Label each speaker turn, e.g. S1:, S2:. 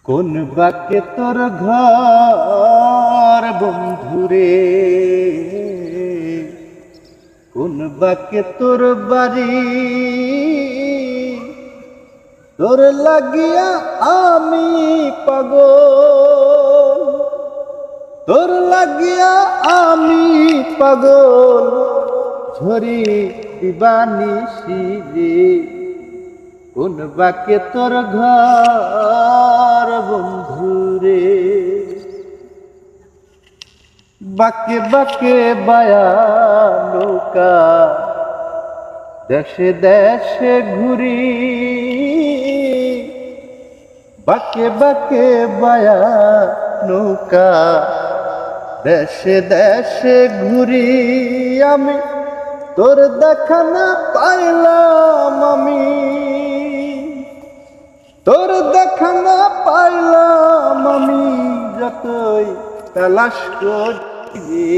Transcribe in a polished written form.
S1: কোন বাকে তোর ঘর বন্ধুরে, কোন বাকে তোর বাড়ি, তোর লাগিয়া আমি পাগল, তোর লাগিয়া আমি পাগল, ঝরি দিবানিশি রে। কোন বাকে তোর ঘর বন্ধুরে, বাকে বাকে বায়া নৌকা, দেশে দেশে ঘুরি, বাকে বাকে বায়া নৌকা, দেশে দেশে ঘুরি। আমি তোর দেখা না পাইলাম, আমি তোর দেখা না পাইলাম, আমি যতই তালাশ করি।